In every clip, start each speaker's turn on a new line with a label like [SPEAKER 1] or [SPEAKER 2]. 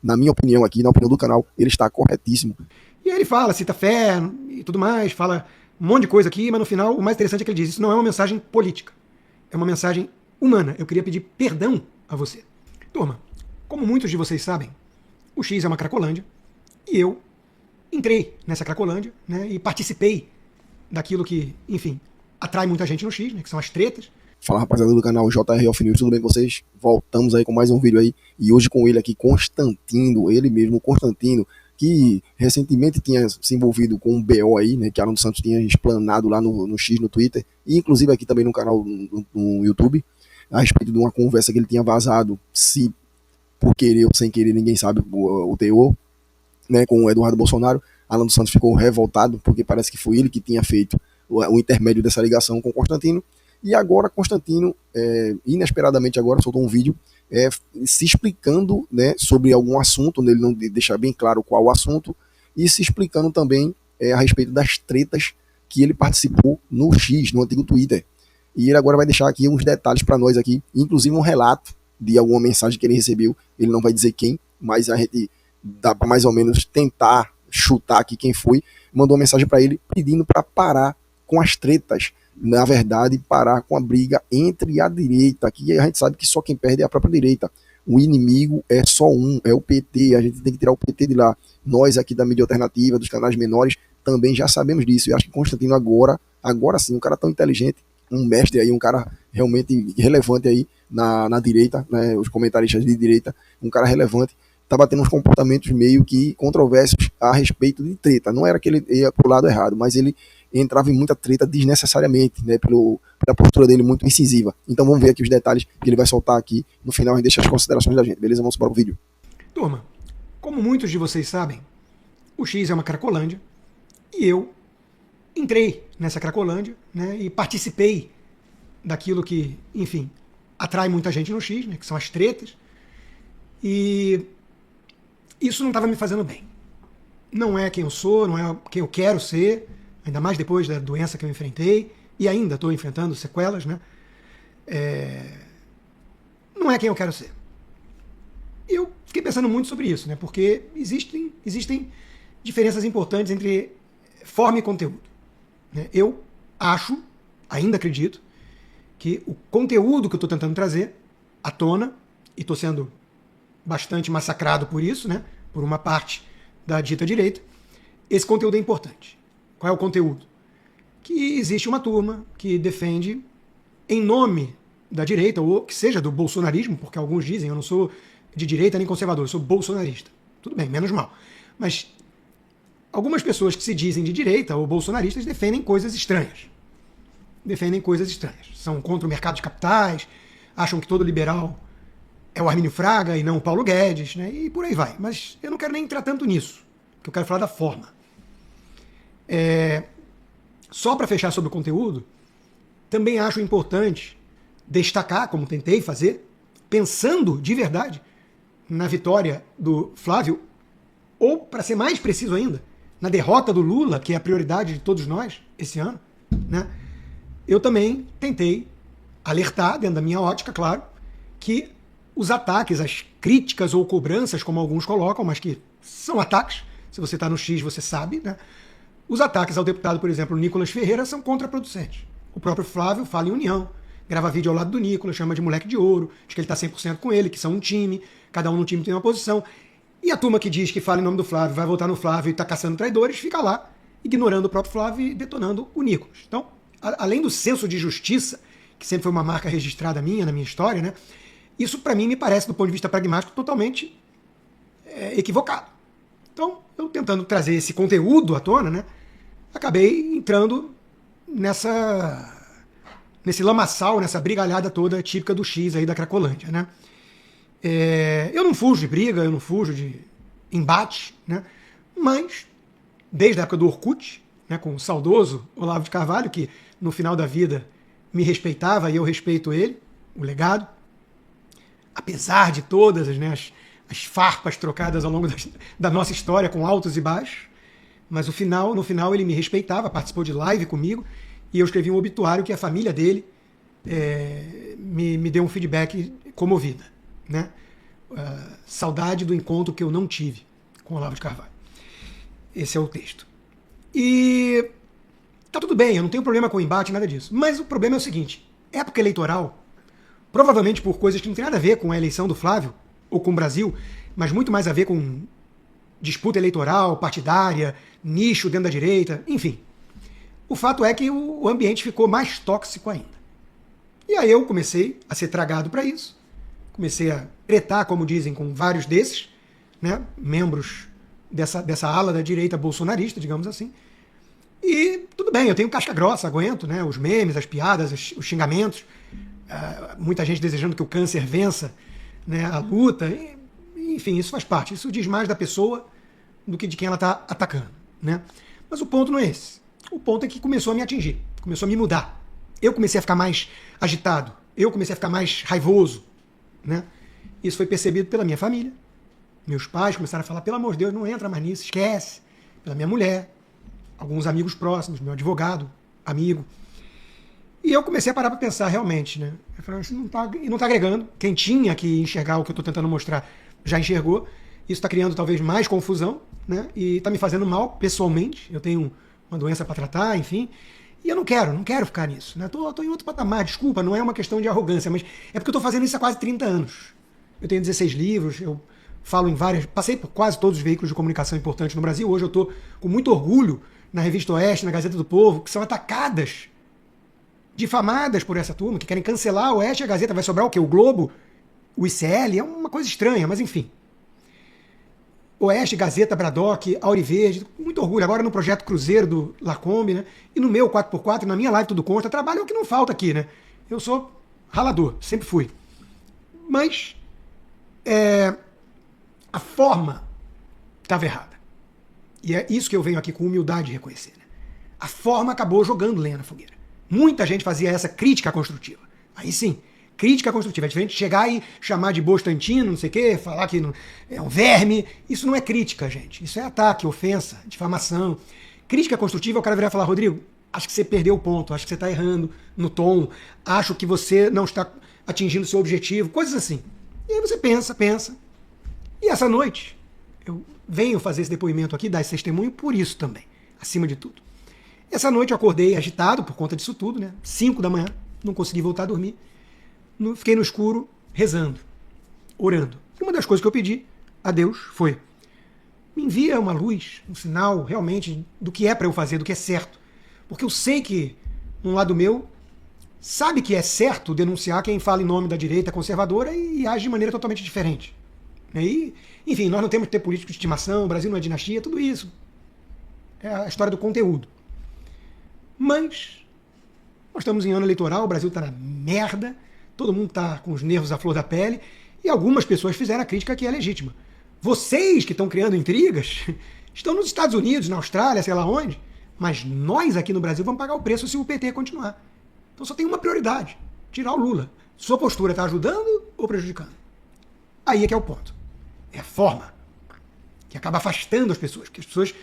[SPEAKER 1] Na minha opinião aqui, na opinião do canal, ele está corretíssimo.
[SPEAKER 2] E aí ele fala, cita fé e tudo mais, fala um monte de coisa aqui, mas no final o mais interessante é que ele diz, isso não é uma mensagem política, é uma mensagem humana. Eu queria pedir perdão a você. Turma, como muitos de vocês sabem, o X é uma Cracolândia e eu entrei nessa Cracolândia, né, e participei daquilo que, enfim, atrai muita gente no X, né, que são as tretas.
[SPEAKER 1] Fala, rapaziada do canal JR Off News, tudo bem com vocês? Voltamos aí com mais um vídeo aí, e hoje com ele aqui, Constantino, ele mesmo, Constantino, que recentemente tinha se envolvido com um BO aí, né, que Alan dos Santos tinha explanado lá no X, no Twitter, e inclusive aqui também no canal no YouTube, a respeito de uma conversa que ele tinha vazado, se por querer ou sem querer, ninguém sabe o teor, né, com o Eduardo Bolsonaro. Alan dos Santos ficou revoltado, porque parece que foi ele que tinha feito o intermédio dessa ligação com Constantino. E agora Constantino, inesperadamente agora, soltou um vídeo se explicando, né, sobre algum assunto, ele não deixa bem claro qual o assunto, e se explicando também a respeito das tretas que ele participou no X, no antigo Twitter. E ele agora vai deixar aqui uns detalhes para nós aqui, inclusive um relato de alguma mensagem que ele recebeu. Ele não vai dizer quem, mas a gente dá para mais ou menos tentar chutar aqui quem foi. Mandou uma mensagem para ele pedindo para parar com as tretas, na verdade, parar com a briga entre a direita, que a gente sabe que só quem perde é a própria direita. O inimigo é só um, é o PT, a gente tem que tirar o PT de lá. Nós aqui da mídia alternativa, dos canais menores, também já sabemos disso. Eu acho que Constantino agora sim, um cara tão inteligente, um mestre aí, um cara realmente relevante aí na direita, né, os comentaristas de direita, um cara relevante, estava tendo uns comportamentos meio que controversos a respeito de treta. Não era que ele ia pro lado errado, mas ele entrava em muita treta desnecessariamente, né, pela postura dele muito incisiva. Então vamos ver aqui os detalhes que ele vai soltar aqui. No final a gente deixa as considerações da gente, beleza? Vamos para o vídeo.
[SPEAKER 2] Turma, como muitos de vocês sabem, o X é uma Cracolândia e eu entrei nessa Cracolândia, né, e participei daquilo que, enfim, atrai muita gente no X, né, que são as tretas, e isso não estava me fazendo bem. Não é quem eu sou, não é quem eu quero ser, ainda mais depois da doença que eu enfrentei, e ainda estou enfrentando sequelas, né? Não é quem eu quero ser. E eu fiquei pensando muito sobre isso, né? Porque existem diferenças importantes entre forma e conteúdo, né? Eu acho, ainda acredito, que o conteúdo que eu estou tentando trazer à tona, e estou sendo bastante massacrado por isso, né? Por uma parte da dita direita, esse conteúdo é importante. Qual é o conteúdo? Que existe uma turma que defende, em nome da direita, ou que seja do bolsonarismo, porque alguns dizem, eu não sou de direita nem conservador, eu sou bolsonarista. Tudo bem, menos mal. Mas algumas pessoas que se dizem de direita ou bolsonaristas defendem coisas estranhas. Defendem coisas estranhas. São contra o mercado de capitais, acham que todo liberal é o Armínio Fraga e não o Paulo Guedes, né? E por aí vai. Mas eu não quero nem entrar tanto nisso, porque eu quero falar da forma. Só para fechar sobre o conteúdo, também acho importante destacar, como tentei fazer, pensando de verdade na vitória do Flávio, ou, para ser mais preciso ainda, na derrota do Lula, que é a prioridade de todos nós esse ano, né? Eu também tentei alertar, dentro da minha ótica, claro, que os ataques, as críticas ou cobranças, como alguns colocam, mas que são ataques, se você está no X você sabe, né? Os ataques ao deputado, por exemplo, Nicolas Ferreira, são contraproducentes. O próprio Flávio fala em união, grava vídeo ao lado do Nicolas, chama de moleque de ouro, diz que ele está 100% com ele, que são um time, cada um no time tem uma posição. E a turma que diz que fala em nome do Flávio, vai votar no Flávio e está caçando traidores, fica lá, ignorando o próprio Flávio e detonando o Nicolas. Então, além do senso de justiça, que sempre foi uma marca registrada minha, na minha história, né? Isso, para mim, me parece, do ponto de vista pragmático, totalmente equivocado. Então, eu tentando trazer esse conteúdo à tona, né, acabei entrando nesse lamaçal, nessa brigalhada toda típica do X aí da Cracolândia, né? Eu não fujo de briga, eu não fujo de embate, né? Mas, desde a época do Orkut, né, com o saudoso Olavo de Carvalho, que no final da vida me respeitava e eu respeito ele, o legado, apesar de todas as farpas trocadas ao longo da nossa história, com altos e baixos, mas no final ele me respeitava, participou de live comigo, e eu escrevi um obituário que a família dele me deu um feedback comovida, né? Saudade do encontro que eu não tive com Olavo de Carvalho. Esse é o texto. E tá tudo bem, eu não tenho problema com o embate, nada disso. Mas o problema é o seguinte, época eleitoral, provavelmente por coisas que não tem nada a ver com a eleição do Flávio, ou com o Brasil, mas muito mais a ver com disputa eleitoral, partidária, nicho dentro da direita, enfim. O fato é que o ambiente ficou mais tóxico ainda. E aí eu comecei a ser tragado para isso, comecei a tretar, como dizem, com vários desses, né, membros dessa ala da direita bolsonarista, digamos assim. E tudo bem, eu tenho casca grossa, aguento, né, os memes, as piadas, os xingamentos, muita gente desejando que o câncer vença, né, a luta, enfim, isso faz parte. Isso diz mais da pessoa do que de quem ela está atacando, né? Mas o ponto não é esse. O ponto é que começou a me atingir, começou a me mudar. Eu comecei a ficar mais agitado, eu comecei a ficar mais raivoso, né? Isso foi percebido pela minha família. Meus pais começaram a falar, pelo amor de Deus, não entra mais nisso, esquece. Pela minha mulher, alguns amigos próximos, meu advogado, amigo. E eu comecei a parar para pensar realmente, né? Eu falei, isso não está agregando. Quem tinha que enxergar o que eu estou tentando mostrar já enxergou. Isso está criando talvez mais confusão, né? E está me fazendo mal pessoalmente. Eu tenho uma doença para tratar, enfim. E eu não quero ficar nisso, né? Tô em outro patamar, desculpa, não é uma questão de arrogância, mas é porque eu estou fazendo isso há quase 30 anos. Eu tenho 16 livros, eu falo em passei por quase todos os veículos de comunicação importantes no Brasil. Hoje eu estou com muito orgulho na Revista Oeste, na Gazeta do Povo, que são atacadas, difamadas por essa turma, que querem cancelar a Oeste e a Gazeta. Vai sobrar o quê? O Globo? O ICL? É uma coisa estranha, mas enfim. Oeste, Gazeta, Bradock, Auriverde, com muito orgulho. Agora no projeto Cruzeiro do Lacombe, né? E no meu 4x4, na minha live Tudo Consta, trabalho é o que não falta aqui, né? Eu sou ralador, sempre fui. Mas a forma estava errada. E é isso que eu venho aqui com humildade reconhecer, né? A forma acabou jogando lenha na fogueira. Muita gente fazia essa crítica construtiva. Aí sim, crítica construtiva. É diferente de chegar e chamar de bostantino, não sei o quê, falar que é um verme. Isso não é crítica, gente. Isso é ataque, ofensa, difamação. Crítica construtiva, o cara virar e falar, Rodrigo, acho que você perdeu o ponto, acho que você está errando no tom, acho que você não está atingindo o seu objetivo, coisas assim. E aí você pensa. E essa noite, eu venho fazer esse depoimento aqui, dar esse testemunho por isso também, acima de tudo. Essa noite eu acordei agitado por conta disso tudo, né? 5 da manhã, não consegui voltar a dormir. Fiquei no escuro, rezando, orando. E uma das coisas que eu pedi a Deus foi, me envia uma luz, um sinal realmente do que é para eu fazer, do que é certo. Porque eu sei que um lado meu sabe que é certo denunciar quem fala em nome da direita conservadora e age de maneira totalmente diferente. E, enfim, nós não temos que ter político de estimação, o Brasil não é dinastia, tudo isso. É a história do conteúdo. Mas nós estamos em ano eleitoral, o Brasil está na merda, todo mundo está com os nervos à flor da pele, e algumas pessoas fizeram a crítica que é legítima. Vocês que estão criando intrigas estão nos Estados Unidos, na Austrália, sei lá onde, mas nós aqui no Brasil vamos pagar o preço se o PT continuar. Então só tem uma prioridade, tirar o Lula. Sua postura está ajudando ou prejudicando? Aí é que é o ponto. É a forma que acaba afastando as pessoas, porque as pessoas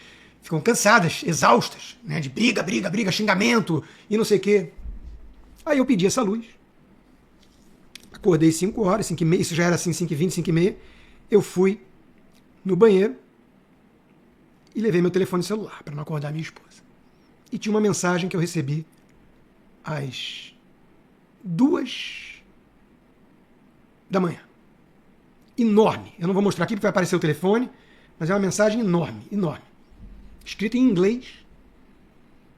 [SPEAKER 2] ficam cansadas, exaustas, né, de briga, xingamento e não sei o quê. Aí eu pedi essa luz. Acordei 5 horas, 5h30, isso já era assim, 5h20, 5h30. Eu fui no banheiro e levei meu telefone celular para não acordar minha esposa. E tinha uma mensagem que eu recebi às 2 da manhã. Enorme. Eu não vou mostrar aqui porque vai aparecer o telefone, mas é uma mensagem enorme. Escrita em inglês,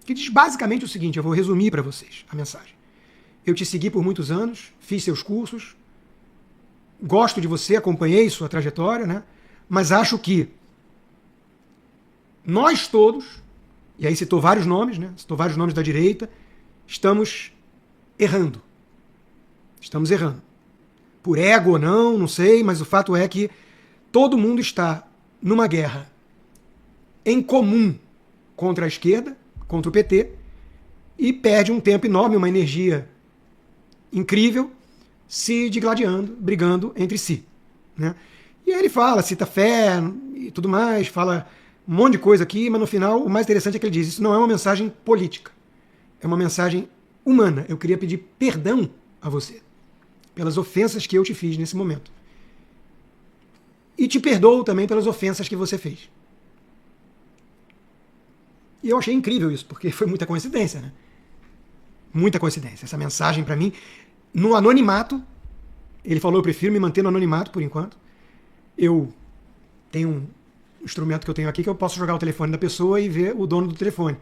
[SPEAKER 2] que diz basicamente o seguinte, eu vou resumir para vocês a mensagem. Eu te segui por muitos anos, fiz seus cursos, gosto de você, acompanhei sua trajetória, né? Mas acho que nós todos, e aí citou vários nomes, né? Citou vários nomes da direita, estamos errando. Estamos errando. Por ego ou não, não sei, mas o fato é que todo mundo está numa guerra em comum contra a esquerda, contra o PT, e perde um tempo enorme, uma energia incrível, se digladiando, brigando entre si, né? E aí ele fala, cita fé e tudo mais, fala um monte de coisa aqui, mas no final o mais interessante é que ele diz, isso não é uma mensagem política, é uma mensagem humana. Eu queria pedir perdão a você pelas ofensas que eu te fiz nesse momento. e te perdoo também pelas ofensas que você fez. E eu achei incrível isso, porque foi muita coincidência, né? Muita coincidência. Essa mensagem para mim, no anonimato, ele falou, eu prefiro me manter no anonimato por enquanto. Eu tenho um instrumento que eu tenho aqui que eu posso jogar o telefone da pessoa e ver o dono do telefone.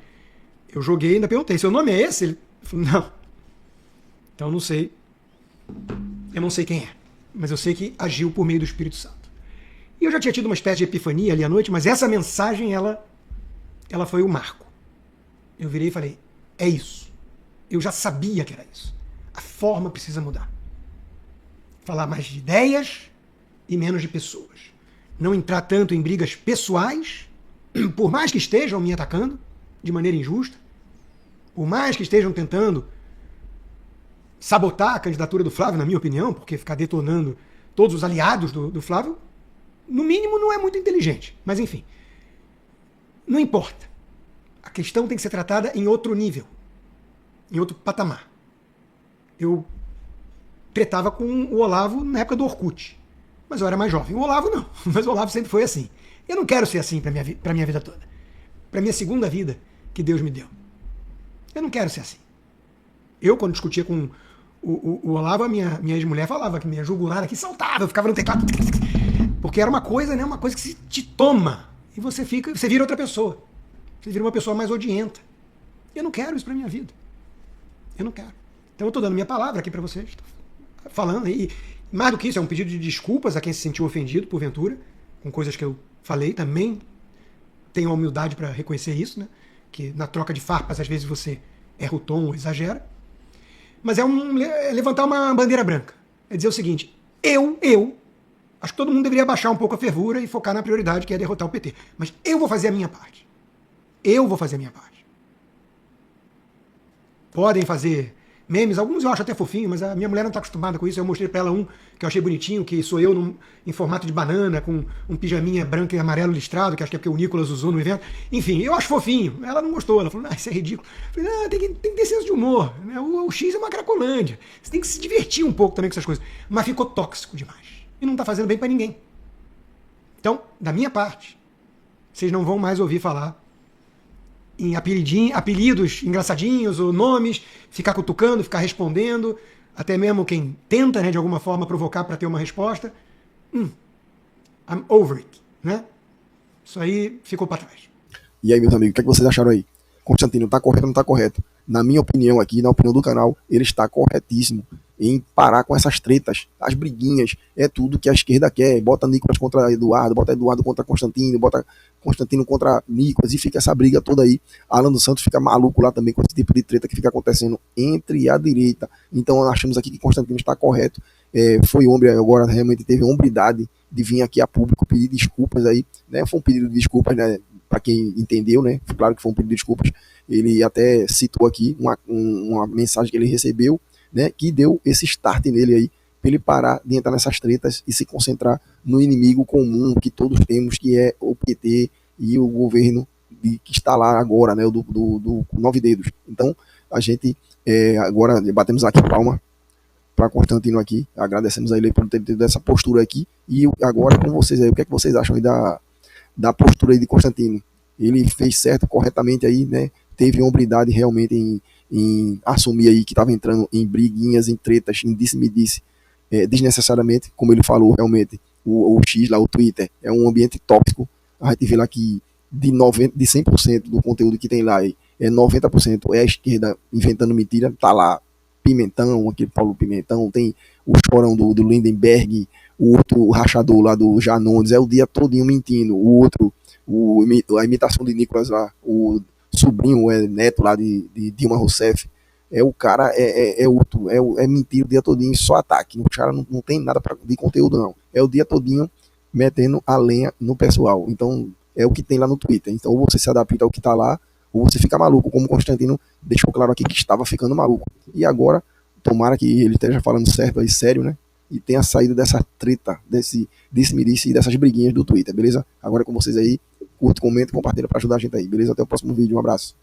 [SPEAKER 2] Eu joguei e ainda perguntei, seu nome é esse? Ele falou, não. Então eu não sei. Eu não sei quem é. Mas eu sei que agiu por meio do Espírito Santo. E eu já tinha tido uma espécie de epifania ali à noite, mas essa mensagem, ela foi o marco. Eu virei e falei, é isso. Eu já sabia que era isso. A forma precisa mudar. Falar mais de ideias e menos de pessoas. Não entrar tanto em brigas pessoais, por mais que estejam me atacando de maneira injusta, por mais que estejam tentando sabotar a candidatura do Flávio, na minha opinião, porque ficar detonando todos os aliados do Flávio, no mínimo não é muito inteligente. Mas enfim, não importa. A questão tem que ser tratada em outro nível, em outro patamar. Eu tretava com o Olavo na época do Orkut, mas eu era mais jovem. O Olavo não, mas o Olavo sempre foi assim. Eu não quero ser assim para minha vida toda. Para minha segunda vida que Deus me deu. Eu não quero ser assim. Eu, quando discutia com o Olavo, a minha ex-mulher falava que minha jugular aqui saltava, eu ficava no teclado. Porque era uma coisa, né? Uma coisa que se te toma. E você vira outra pessoa. Você vira uma pessoa mais odienta. Eu não quero isso para minha vida. Eu não quero. Então eu estou dando minha palavra aqui para vocês. Tô falando. E mais do que isso, é um pedido de desculpas a quem se sentiu ofendido, porventura, com coisas que eu falei. Também tenho a humildade para reconhecer isso, né? Que na troca de farpas, às vezes você erra o tom ou exagera. Mas é levantar uma bandeira branca. É dizer o seguinte, acho que todo mundo deveria baixar um pouco a fervura e focar na prioridade, que é derrotar o PT. Mas eu vou fazer a minha parte. Eu vou fazer a minha parte. Podem fazer memes, alguns eu acho até fofinho, mas a minha mulher não está acostumada com isso. Eu mostrei para ela um que eu achei bonitinho, que sou eu em formato de banana, com um pijaminha branco e amarelo listrado, que acho que é porque o Nicolas usou no evento. Enfim, eu acho fofinho. Ela não gostou, ela falou, isso é ridículo. Eu falei, tem que ter senso de humor. Né? O X é uma cracolândia. Você tem que se divertir um pouco também com essas coisas. Mas ficou tóxico demais. E não está fazendo bem para ninguém. Então, da minha parte, vocês não vão mais ouvir falar em apelidos engraçadinhos ou nomes, ficar cutucando, ficar respondendo, até mesmo quem tenta, né, de alguma forma provocar para ter uma resposta. I'm over it, né? Isso aí ficou para trás.
[SPEAKER 1] E aí, meus amigos, o que é que vocês acharam aí? Constantino, tá correto ou não tá correto? Na minha opinião aqui, na opinião do canal, ele está corretíssimo em parar com essas tretas, as briguinhas, é tudo que a esquerda quer. Bota Nicolas contra Eduardo, bota Eduardo contra Constantino, bota Constantino contra Nicolas e fica essa briga toda aí. Alan dos Santos fica maluco lá também com esse tipo de treta que fica acontecendo entre a direita. Então achamos aqui que Constantino está correto. Foi homem, agora realmente teve hombridade de vir aqui a público pedir desculpas aí, né? Foi um pedido de desculpas, né? Para quem entendeu, né? Claro que foi um pedido de desculpas. Ele até citou aqui uma mensagem que ele recebeu, né? Que deu esse start nele aí, para ele parar de entrar nessas tretas e se concentrar no inimigo comum que todos temos, que é o PT e o governo que está lá agora, né? Do Nove Dedos. Então, a gente agora batemos aqui palma para Constantino aqui, agradecemos a ele por ter tido essa postura aqui, e agora com vocês aí, o que é que vocês acham aí da postura aí de Constantino? Ele fez certo, corretamente aí, né? Teve hombridade realmente em assumir aí que estava entrando em briguinhas, em tretas, em disse-me-disse, desnecessariamente, como ele falou, realmente, o X lá, o Twitter, é um ambiente tóxico. A gente vê lá que de 100% do conteúdo que tem lá, 90% é a esquerda inventando mentira, tá lá Pimentão, aquele Paulo Pimentão, tem o chorão do Lindenberg, o outro rachador lá do Janones, é o dia todinho mentindo, o outro, a imitação de Nicolas lá, o sobrinho, neto lá de Dilma Rousseff, o cara outro, é mentira o dia todinho, só ataque, o cara não tem nada de conteúdo não, é o dia todinho metendo a lenha no pessoal. Então é o que tem lá no Twitter, então ou você se adapta ao que tá lá, ou você fica maluco, como o Constantino deixou claro aqui que estava ficando maluco. E agora, tomara que ele esteja falando certo aí, sério, né? E tenha saído dessa treta, desse-me-disse e dessas briguinhas do Twitter, beleza? Agora é com vocês aí, curte, comenta, compartilha para ajudar a gente aí, beleza? Até o próximo vídeo, um abraço.